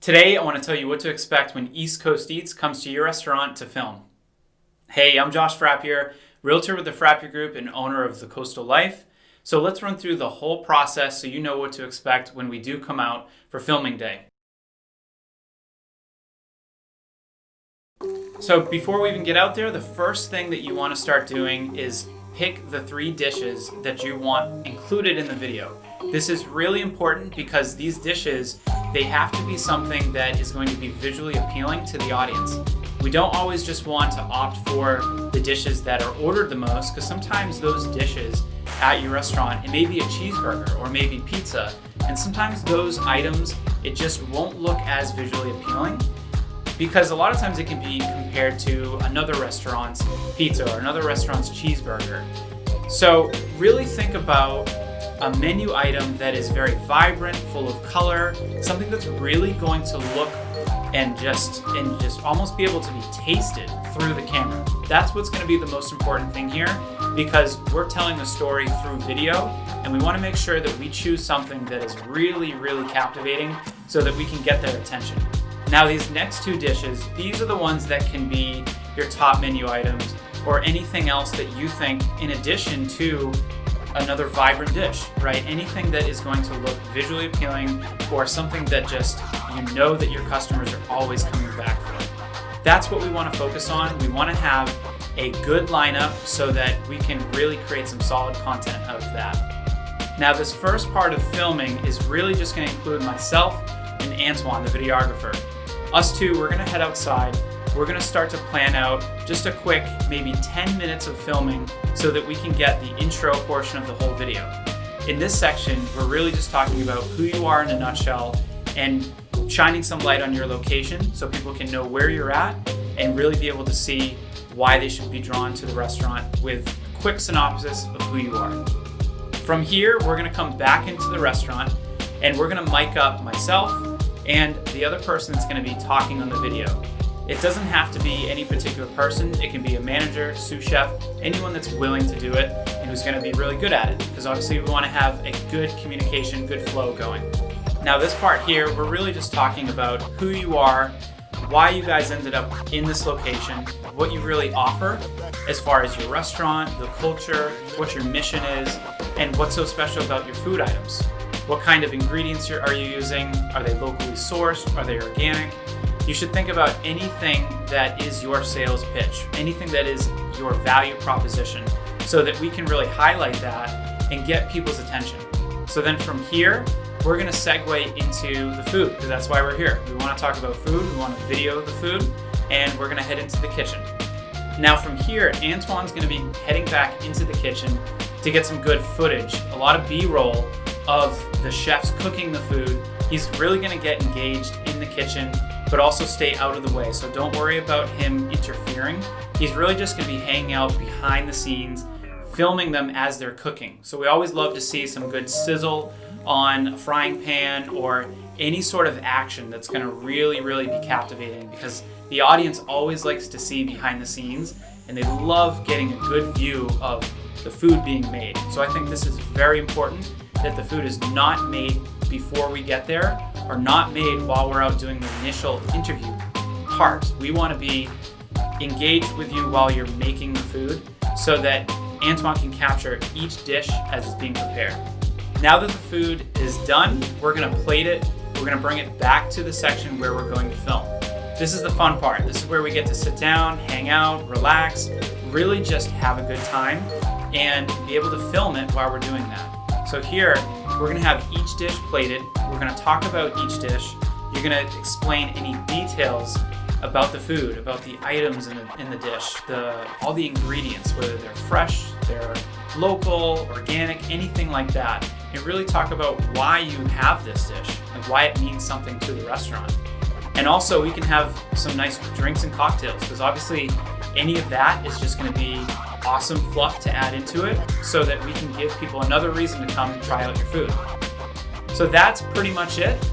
Today, I want to tell you what to expect when East Coast Eats comes to your restaurant to film. Hey, I'm Josh Frappier, realtor with the Frappier Group and owner of The Coastal Life. So let's run through the whole process so you know what to expect when we do come out for filming day. So before we even get out there, the first thing that you want to start doing is pick the 3 dishes that you want included in the video. This is really important because these dishes, they have to be something that is going to be visually appealing to the audience. We don't always just want to opt for the dishes that are ordered the most, because sometimes those dishes at your restaurant, it may be a cheeseburger or maybe pizza, and sometimes those items, it just won't look as visually appealing, because a lot of times it can be compared to another restaurant's pizza or another restaurant's cheeseburger. So really think about a menu item that is very vibrant, full of color, something that's really going to look and just almost be able to be tasted through the camera. That's what's going to be the most important thing here, because we're telling a story through video, and we want to make sure that we choose something that is really, really captivating so that we can get their attention. Now, these next 2 dishes, these are the ones that can be your top menu items or anything else that you think in addition to another vibrant dish, right? Anything that is going to look visually appealing or something that just you know that your customers are always coming back for. That's what we want to focus on. We want to have a good lineup so that we can really create some solid content out of that. Now, this first part of filming is really just going to include myself and Antoine, the videographer. Us two, we're going to head outside. We're going to start to plan out just a quick, maybe 10 minutes of filming so that we can get the intro portion of the whole video. In this section, we're really just talking about who you are in a nutshell and shining some light on your location so people can know where you're at and really be able to see why they should be drawn to the restaurant with a quick synopsis of who you are. From here, we're going to come back into the restaurant and we're going to mic up myself and the other person that's going to be talking on the video. It doesn't have to be any particular person. It can be a manager, sous chef, anyone that's willing to do it and who's going to be really good at it, because obviously we want to have a good communication, good flow going. Now, this part here, we're really just talking about who you are, why you guys ended up in this location, what you really offer as far as your restaurant, the culture, what your mission is, and what's so special about your food items. What kind of ingredients are you using? Are they locally sourced? Are they organic? You should think about anything that is your sales pitch, anything that is your value proposition, so that we can really highlight that and get people's attention. So then from here, we're going to segue into the food, because that's why we're here. We want to talk about food, we want to video the food, and we're going to head into the kitchen. Now from here, Antoine's going to be heading back into the kitchen to get some good footage, a lot of B-roll of the chefs cooking the food. He's really going to get engaged in the kitchen, but also stay out of the way. So don't worry about him interfering. He's really just going to be hanging out behind the scenes, filming them as they're cooking. So we always love to see some good sizzle on a frying pan or any sort of action that's going to really, really be captivating, because the audience always likes to see behind the scenes and they love getting a good view of the food being made. So I think this is very important, that the food is not made before we get there or not made while we're out doing the initial interview part. We want to be engaged with you while you're making the food so that Antoine can capture each dish as it's being prepared. Now that the food is done, we're going to plate it. We're going to bring it back to the section where we're going to film. This is the fun part. This is where we get to sit down, hang out, relax, really just have a good time and be able to film it while we're doing that. So here, we're going to have each dish plated. We're going to talk about each dish. You're going to explain any details about the food, about the items in the dish, all the ingredients, whether they're fresh, they're local, organic, anything like that. And really talk about why you have this dish, like why it means something to the restaurant. And also, we can have some nice drinks and cocktails, because obviously any of that is just going to be awesome fluff to add into it so that we can give people another reason to come try out your food. So that's pretty much it.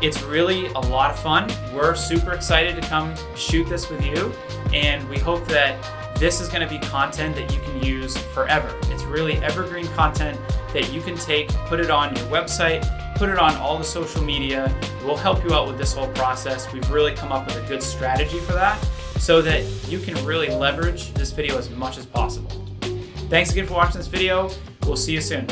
It's really a lot of fun. We're super excited to come shoot this with you, and we hope that this is going to be content that you can use forever. It's really evergreen content that you can take, put it on your website, put it on all the social media. We'll help you out with this whole process. We've really come up with a good strategy for that so that you can really leverage this video as much as possible. Thanks again for watching this video. We'll see you soon.